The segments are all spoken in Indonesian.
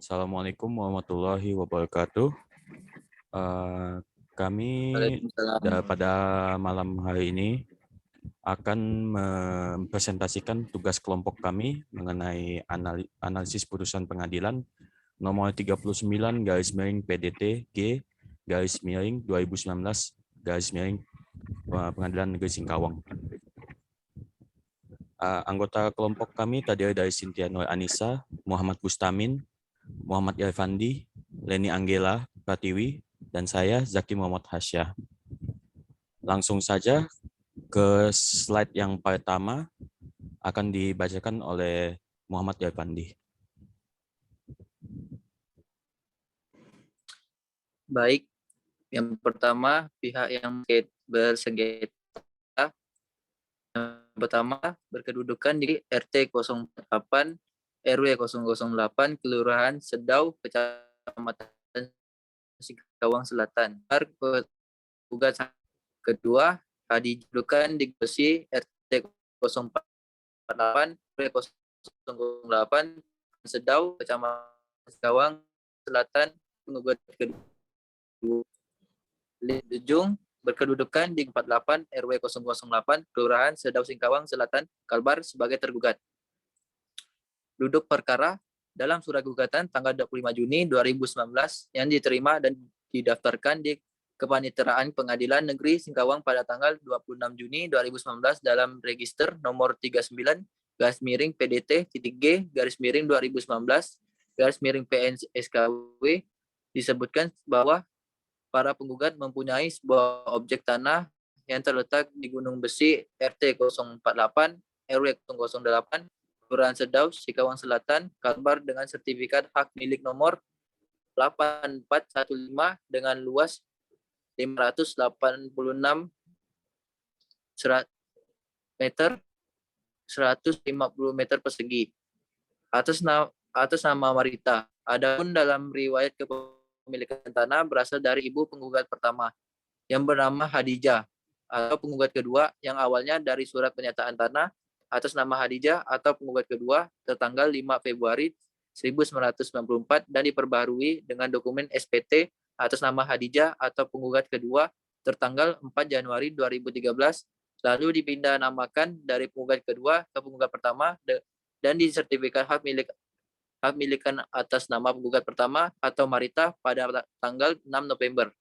Assalamualaikum warahmatullahi wabarakatuh. Kami Waalaikumsalam. pada malam hari ini akan mempresentasikan tugas kelompok kami mengenai analisis putusan pengadilan nomor 39 garis miring PDT G garis miring 2019 garis miring Pengadilan Negeri Singkawang. Anggota kelompok kami tadi dari Cynthia Nur Anissa, Muhammad Bustamin, Muhammad Irfandi, Leni Anggela Pratiwi, dan saya Zaki Muhammad Hasyah. Langsung saja ke slide yang pertama akan dibacakan oleh Muhammad Irfandi. Baik, yang pertama pihak yang bersengketa yang pertama berkedudukan di RT 08 RW 008 Kelurahan Sedau, Kecamatan Singkawang Selatan. Tugas kedua didudukan di Gresik RT 048 RW 008 Sedau, Kecamatan Singkawang Selatan. Penggugat kedua Ujung berkedudukan di 48 RW 008 Kelurahan Sedau Singkawang Selatan, Kalbar sebagai tergugat. Duduk perkara dalam surat gugatan tanggal 25 Juni 2019 yang diterima dan didaftarkan di Kepaniteraan Pengadilan Negeri Singkawang pada tanggal 26 Juni 2019 dalam register nomor 39 garis miring PDT G garis miring 2019 garis miring PNSKW disebutkan bahwa para penggugat mempunyai sebuah objek tanah yang terletak di Gunung Besi RT 048 RW 008 Kelurahan Sedau, Singkawang Selatan, Kalbar dengan sertifikat hak milik nomor 8415 dengan luas 586 meter 150 meter persegi atas nama Marita. Adapun dalam riwayat kepemilikan tanah berasal dari ibu penggugat pertama yang bernama Hadijah atau penggugat kedua yang awalnya dari surat pernyataan tanah atas nama Hadijah atau penggugat kedua tertanggal 5 Februari 1994 dan diperbaharui dengan dokumen SPT atas nama Hadijah atau penggugat kedua tertanggal 4 Januari 2013 lalu dipindah namakan dari penggugat kedua ke penggugat pertama dan disertifikat hak milikan atas nama penggugat pertama atau Marita pada tanggal 6 November.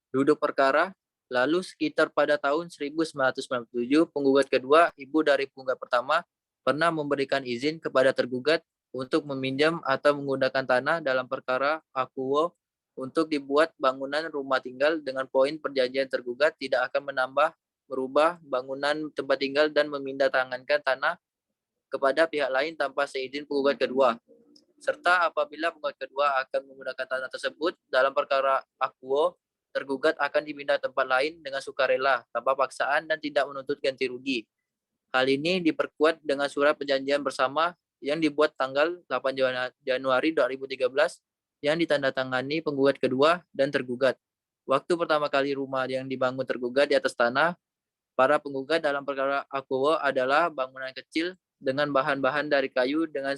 Duduk perkara, lalu sekitar pada tahun 1997, penggugat kedua, ibu dari penggugat pertama, pernah memberikan izin kepada tergugat untuk meminjam atau menggunakan tanah dalam perkara akuo untuk dibuat bangunan rumah tinggal dengan poin perjanjian tergugat tidak akan merubah bangunan tempat tinggal dan memindahtangankan tanah kepada pihak lain tanpa seizin penggugat kedua. Serta apabila penggugat kedua akan menggunakan tanah tersebut dalam perkara akuo, tergugat akan dipindah tempat lain dengan sukarela, tanpa paksaan dan tidak menuntut ganti rugi. Hal ini diperkuat dengan surat perjanjian bersama yang dibuat tanggal 8 Januari 2013 yang ditandatangani penggugat kedua dan tergugat. Waktu pertama kali rumah yang dibangun tergugat di atas tanah, para penggugat dalam perkara akuo adalah bangunan kecil dengan bahan-bahan dari kayu dengan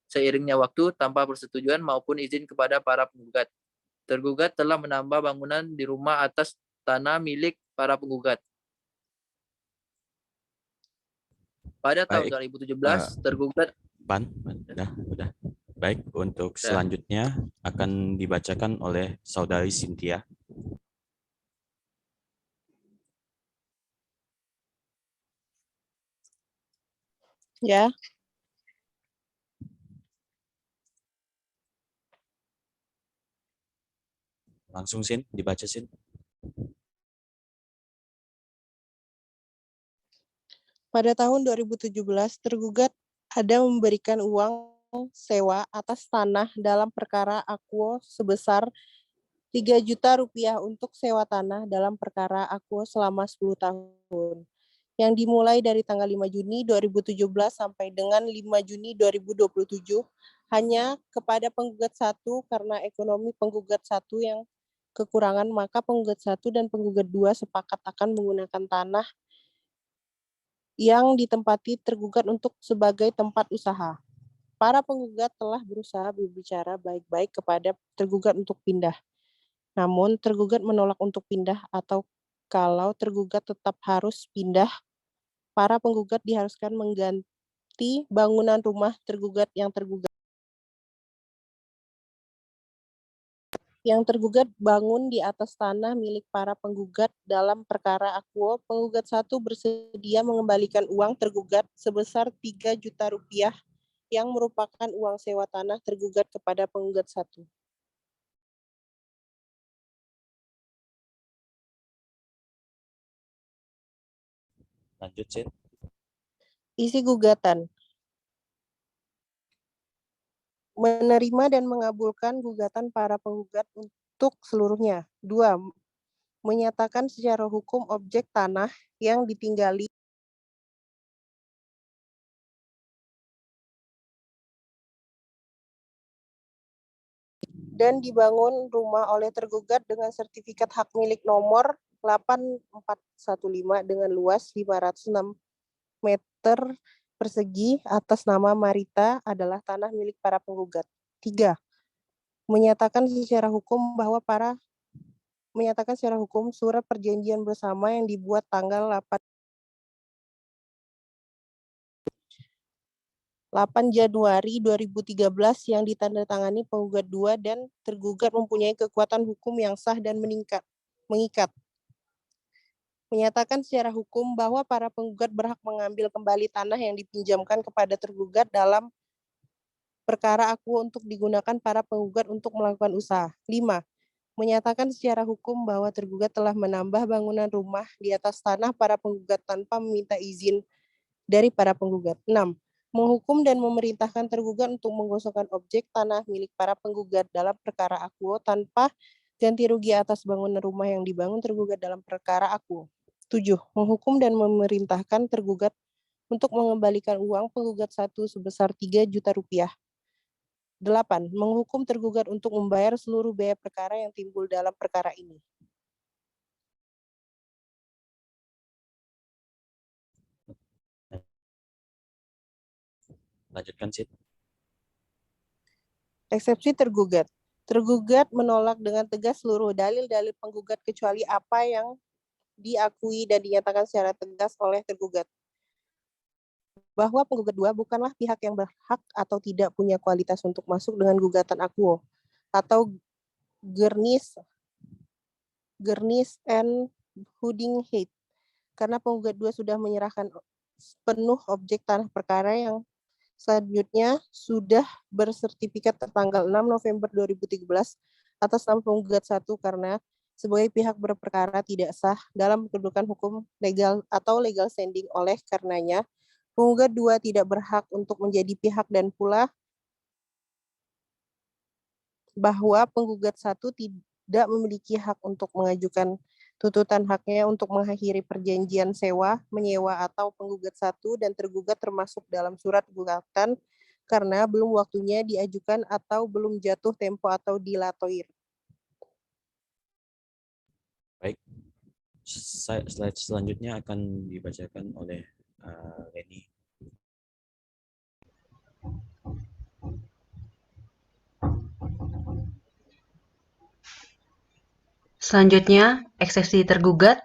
seiringnya waktu tanpa persetujuan maupun izin kepada para penggugat. Tergugat telah menambah bangunan di rumah atas tanah milik para penggugat. Pada tahun 2017, tergugat udah. Baik, untuk selanjutnya akan dibacakan oleh Saudari Cynthia. Ya. Langsung Sin, dibaca Sin. Pada tahun 2017, tergugat ada memberikan uang sewa atas tanah dalam perkara akuo sebesar 3 juta rupiah untuk sewa tanah dalam perkara akuo selama 10 tahun. Yang dimulai dari tanggal 5 Juni 2017 sampai dengan 5 Juni 2027 hanya kepada penggugat 1 karena ekonomi penggugat 1 yang kekurangan, maka penggugat 1 dan penggugat 2 sepakat akan menggunakan tanah yang ditempati tergugat untuk sebagai tempat usaha. Para penggugat telah berusaha berbicara baik-baik kepada tergugat untuk pindah. Namun tergugat menolak untuk pindah atau kalau tergugat tetap harus pindah, para penggugat diharuskan mengganti bangunan rumah tergugat yang tergugat bangun di atas tanah milik para penggugat dalam perkara akuo. Penggugat 1 bersedia mengembalikan uang tergugat sebesar 3 juta rupiah yang merupakan uang sewa tanah tergugat kepada penggugat 1. Lanjut, Sin. Isi gugatan. Menerima dan mengabulkan gugatan para penggugat untuk seluruhnya. 2. Menyatakan secara hukum objek tanah yang ditinggali dan dibangun rumah oleh tergugat dengan sertifikat hak milik nomor 8415 dengan luas 506 meter persegi atas nama Marita adalah tanah milik para penggugat. 3. Menyatakan secara hukum surat perjanjian bersama yang dibuat tanggal 8 Januari 2013 yang ditandatangani penggugat 2 dan tergugat mempunyai kekuatan hukum yang sah dan mengikat. Menyatakan secara hukum bahwa para penggugat berhak mengambil kembali tanah yang dipinjamkan kepada tergugat dalam perkara akuo untuk digunakan para penggugat untuk melakukan usaha. 5. Menyatakan secara hukum bahwa tergugat telah menambah bangunan rumah di atas tanah para penggugat tanpa meminta izin dari para penggugat. 6. Menghukum dan memerintahkan tergugat untuk menggosokkan objek tanah milik para penggugat dalam perkara akuo tanpa ganti rugi atas bangunan rumah yang dibangun tergugat dalam perkara akuo. 7. Menghukum dan memerintahkan tergugat untuk mengembalikan uang penggugat 1 sebesar 3 juta rupiah. 8. Menghukum tergugat untuk membayar seluruh biaya perkara yang timbul dalam perkara ini. Lanjutkan, Sin. Eksepsi tergugat. Tergugat menolak dengan tegas seluruh dalil-dalil penggugat kecuali apa yang diakui dan dinyatakan secara tegas oleh tergugat. Bahwa penggugat 2 bukanlah pihak yang berhak atau tidak punya kualitas untuk masuk dengan gugatan akuo atau Gurnish and Huding-Head karena penggugat 2 sudah menyerahkan penuh objek tanah perkara yang selanjutnya sudah bersertifikat tertanggal 6 November 2013 atas nama penggugat 1 karena sebagai pihak berperkara tidak sah dalam kedudukan hukum legal atau legal standing. Oleh karenanya penggugat 2 tidak berhak untuk menjadi pihak dan pula bahwa penggugat 1 tidak memiliki hak untuk mengajukan tuntutan haknya untuk mengakhiri perjanjian sewa, menyewa atau penggugat 1 dan tergugat termasuk dalam surat gugatan karena belum waktunya diajukan atau belum jatuh tempo atau dilatoir. Baik. Slide selanjutnya akan dibacakan oleh Leni. Selanjutnya, eksepsi tergugat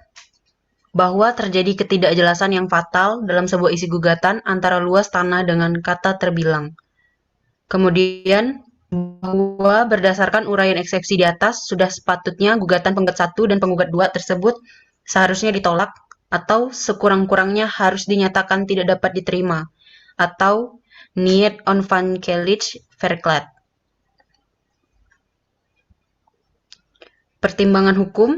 bahwa terjadi ketidakjelasan yang fatal dalam sebuah isi gugatan antara luas tanah dengan kata terbilang. Kemudian, bahwa berdasarkan uraian eksepsi di atas, sudah sepatutnya gugatan penggugat 1 dan penggugat 2 tersebut seharusnya ditolak atau sekurang-kurangnya harus dinyatakan tidak dapat diterima atau niet onvankelijk verklaard. Pertimbangan hukum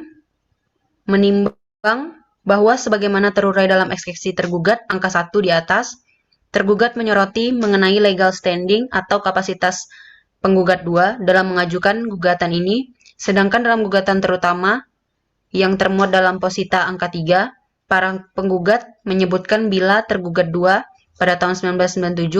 menimbang bahwa sebagaimana terurai dalam eksepsi tergugat angka 1 di atas, tergugat menyoroti mengenai legal standing atau kapasitas penggugat 2 dalam mengajukan gugatan ini, sedangkan dalam gugatan terutama yang termuat dalam posita angka 3, para penggugat menyebutkan bila tergugat 2 pada tahun 1997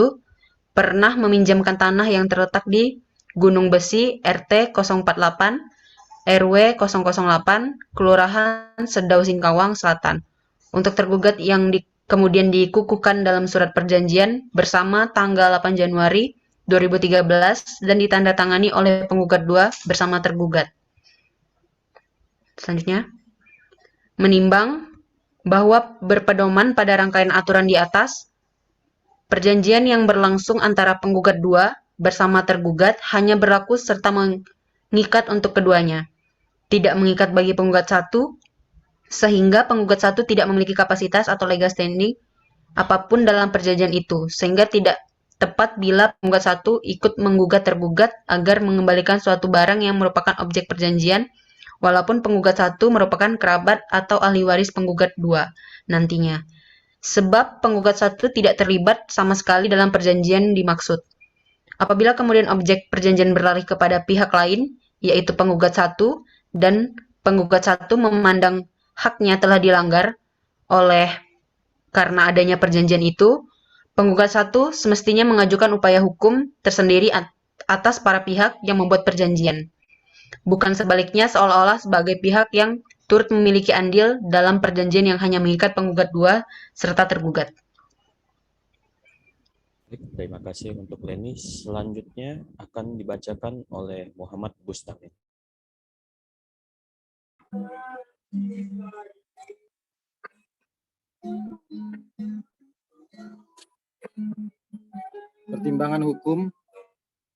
pernah meminjamkan tanah yang terletak di Gunung Besi RT 048 RW 008, Kelurahan Sedau Singkawang Selatan. Untuk tergugat yang kemudian dikukuhkan dalam surat perjanjian bersama tanggal 8 Januari 2013 dan ditandatangani oleh penggugat 2 bersama tergugat. Selanjutnya, menimbang bahwa berpedoman pada rangkaian aturan di atas, perjanjian yang berlangsung antara penggugat 2 bersama tergugat hanya berlaku serta mengikat untuk keduanya, tidak mengikat bagi penggugat 1, sehingga penggugat 1 tidak memiliki kapasitas atau legal standing apapun dalam perjanjian itu, sehingga tidak tepat bila penggugat 1 ikut menggugat tergugat agar mengembalikan suatu barang yang merupakan objek perjanjian, walaupun penggugat 1 merupakan kerabat atau ahli waris penggugat 2 nantinya. Sebab penggugat 1 tidak terlibat sama sekali dalam perjanjian dimaksud. Apabila kemudian objek perjanjian berlari kepada pihak lain, yaitu penggugat 1, dan penggugat 1 memandang haknya telah dilanggar oleh karena adanya perjanjian itu, penggugat 1 semestinya mengajukan upaya hukum tersendiri atas para pihak yang membuat perjanjian, bukan sebaliknya seolah-olah sebagai pihak yang turut memiliki andil dalam perjanjian yang hanya mengikat penggugat 2 serta tergugat. Baik, terima kasih untuk Leni. Selanjutnya akan dibacakan oleh Muhammad Bustamin. Pertimbangan hukum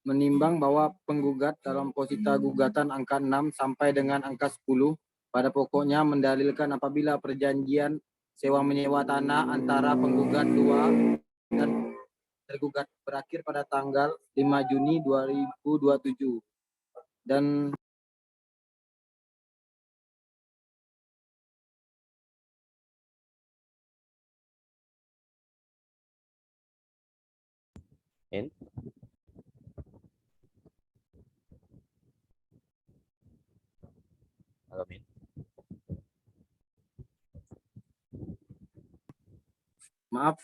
menimbang bahwa penggugat dalam posita gugatan angka 6 sampai dengan angka 10 pada pokoknya mendalilkan apabila perjanjian sewa menyewa tanah antara penggugat 2 dan tergugat berakhir pada tanggal 5 Juni 2027 dan N. Halo, Min. maaf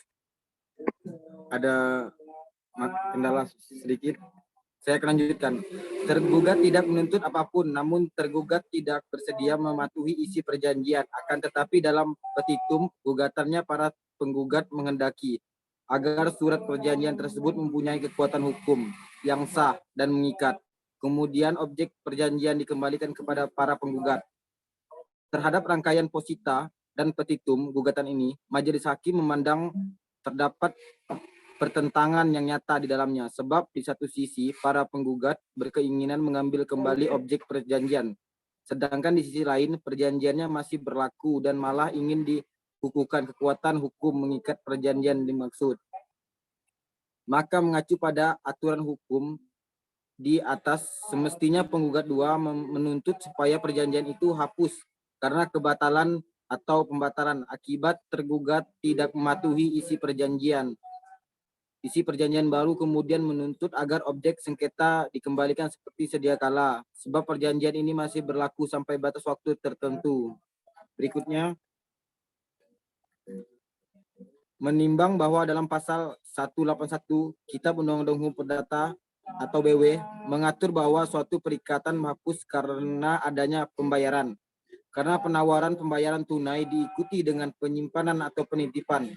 ada kendala sedikit. Saya akan lanjutkan. Tergugat tidak menuntut apapun, namun tergugat tidak bersedia mematuhi isi perjanjian. Akan tetapi dalam petitum gugatannya para penggugat menghendaki agar surat perjanjian tersebut mempunyai kekuatan hukum yang sah dan mengikat. Kemudian objek perjanjian dikembalikan kepada para penggugat. Terhadap rangkaian posita dan petitum gugatan ini, majelis hakim memandang terdapat pertentangan yang nyata di dalamnya, sebab di satu sisi para penggugat berkeinginan mengambil kembali objek perjanjian, sedangkan di sisi lain perjanjiannya masih berlaku dan malah ingin dikukuhkan kekuatan hukum mengikat perjanjian dimaksud. Maka mengacu pada aturan hukum di atas, semestinya penggugat 2 menuntut supaya perjanjian itu hapus karena kebatalan atau pembatalan akibat tergugat tidak mematuhi isi perjanjian baru, kemudian menuntut agar objek sengketa dikembalikan seperti sedia kala, sebab perjanjian ini masih berlaku sampai batas waktu tertentu. Berikutnya, menimbang bahwa dalam pasal 181 Kitab Undang-Undang Hukum Perdata atau BW mengatur bahwa suatu perikatan menghapus karena adanya pembayaran. Karena penawaran pembayaran tunai diikuti dengan penyimpanan atau penitipan.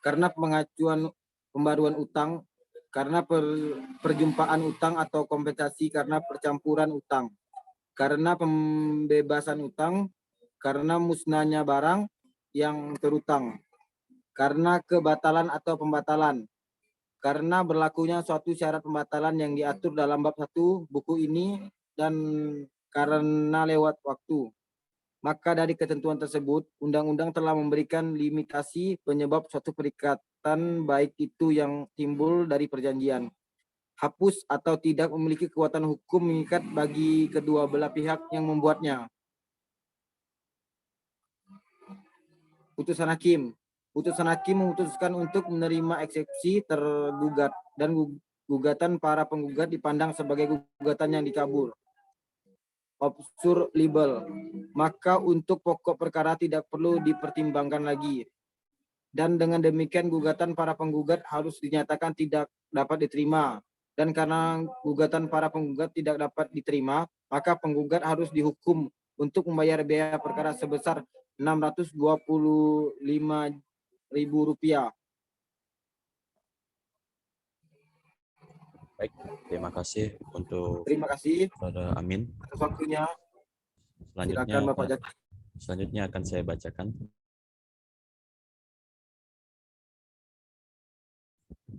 Karena pengajuan pembaruan utang, karena perjumpaan utang atau kompensasi karena percampuran utang, karena pembebasan utang, karena musnahnya barang yang terutang, karena kebatalan atau pembatalan, karena berlakunya suatu syarat pembatalan yang diatur dalam bab 1 buku ini, dan karena lewat waktu. Maka dari ketentuan tersebut, undang-undang telah memberikan limitasi penyebab suatu perikatan baik itu yang timbul dari perjanjian hapus atau tidak memiliki kekuatan hukum mengikat bagi kedua belah pihak yang membuatnya. Putusan hakim. Putusan hakim memutuskan untuk menerima eksepsi tergugat dan gugatan para penggugat dipandang sebagai gugatan yang dikabul. Obsur libel, maka untuk pokok perkara tidak perlu dipertimbangkan lagi. Dan dengan demikian gugatan para penggugat harus dinyatakan tidak dapat diterima. Dan karena gugatan para penggugat tidak dapat diterima, maka penggugat harus dihukum untuk membayar biaya perkara sebesar 625 Rp15.000. Baik, terima kasih untuk Terima kasih Saudara Amin. atas waktunya. Selanjutnya, Silakan Bapak Zaki. selanjutnya akan saya bacakan.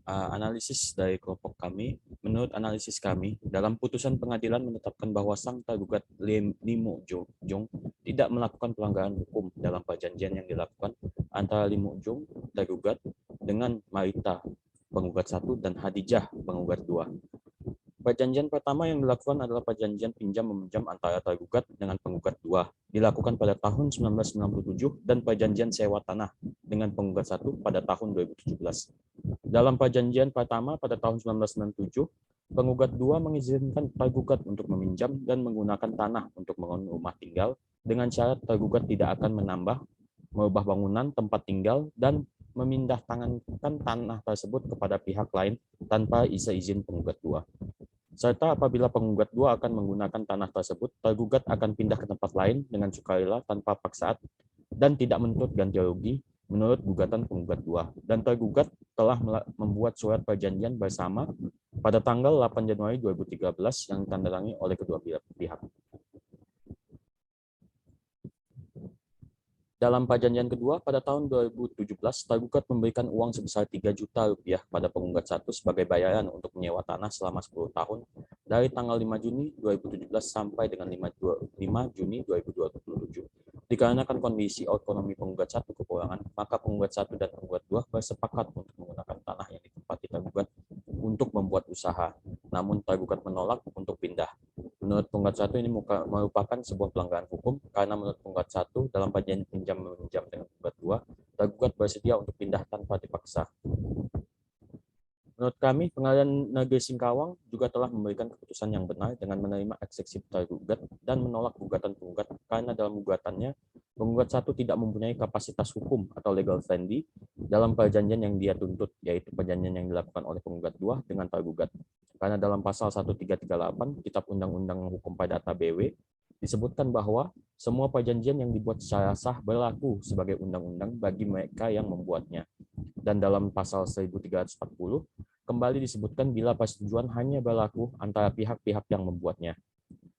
Analisis dari kelompok kami. Menurut analisis kami, dalam putusan pengadilan menetapkan bahwa sang tergugat Lim Mo Jong tidak melakukan pelanggaran hukum dalam perjanjian yang dilakukan antara Lim Mo Jong tergugat dengan Marita penggugat 1 dan Hadijah penggugat 2. Perjanjian pertama yang dilakukan adalah perjanjian pinjam-meminjam antara tergugat dengan penggugat 2, dilakukan pada tahun 1997, dan perjanjian sewa tanah dengan penggugat 1 pada tahun 2017. Dalam perjanjian pertama pada tahun 1997, penggugat 2 mengizinkan tergugat untuk meminjam dan menggunakan tanah untuk membangun rumah tinggal dengan syarat tergugat tidak akan menambah, merubah bangunan tempat tinggal, dan memindah tangankan tanah tersebut kepada pihak lain tanpa izin penggugat 2. Serta apabila penggugat 2 akan menggunakan tanah tersebut, tergugat akan pindah ke tempat lain dengan sukarela tanpa paksaan dan tidak menuntut ganti rugi menurut gugatan penggugat 2. Dan tergugat telah membuat surat perjanjian bersama pada tanggal 8 Januari 2013 yang ditandatangani oleh kedua pihak. Dalam perjanjian kedua, pada tahun 2017, tergugat memberikan uang sebesar Rp3 juta pada penggugat 1 sebagai bayaran untuk menyewa tanah selama 10 tahun dari tanggal 5 Juni 2017 sampai dengan 5 Juni 2027. Dikarenakan kondisi ekonomi penggugat 1 kekurangan, maka penggugat 1 dan penggugat 2 bersepakat untuk menggunakan tanah yang ditempati tergugat untuk membuat usaha, namun tergugat menolak untuk pindah. Menurut penggugat 1 ini merupakan sebuah pelanggaran hukum karena menurut penggugat 1 dalam perjanjian pinjam-meminjam dengan penggugat 2, tergugat bersedia untuk pindah tanpa dipaksa. Menurut kami, Pengadilan Negeri Singkawang juga telah memberikan keputusan yang benar dengan menerima eksepsi tergugat dan menolak gugatan penggugat karena dalam gugatannya, penggugat 1 tidak mempunyai kapasitas hukum atau legal standing dalam perjanjian yang dia tuntut, yaitu perjanjian yang dilakukan oleh penggugat 2 dengan tergugat. Karena dalam pasal 1338 Kitab Undang-Undang Hukum Perdata BW disebutkan bahwa semua perjanjian yang dibuat secara sah berlaku sebagai undang-undang bagi mereka yang membuatnya. Dan dalam pasal 1340 kembali disebutkan bila persetujuan hanya berlaku antara pihak-pihak yang membuatnya.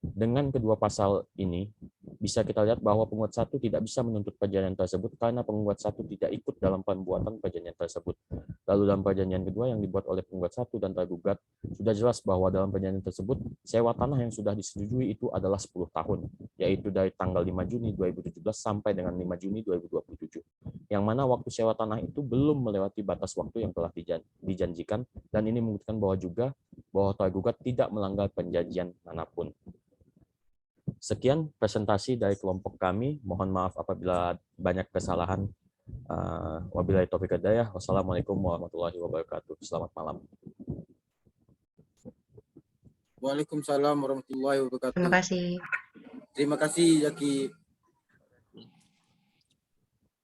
Dengan kedua pasal ini, bisa kita lihat bahwa penggugat 1 tidak bisa menuntut perjanjian tersebut karena penggugat 1 tidak ikut dalam pembuatan perjanjian tersebut. Lalu dalam perjanjian kedua yang dibuat oleh penggugat 1 dan tergugat, sudah jelas bahwa dalam perjanjian tersebut, sewa tanah yang sudah disetujui itu adalah 10 tahun, yaitu dari tanggal 5 Juni 2017 sampai dengan 5 Juni 2027. Yang mana waktu sewa tanah itu belum melewati batas waktu yang telah dijanjikan, dan ini membuktikan bahwa tergugat tidak melanggar perjanjian manapun. Sekian presentasi dari kelompok kami. Mohon maaf apabila banyak kesalahan. Wabillahi taufiq wal hidayah. Wassalamualaikum warahmatullahi wabarakatuh. Selamat malam. Waalaikumsalam warahmatullahi wabarakatuh. Terima kasih. Terima kasih Zaki.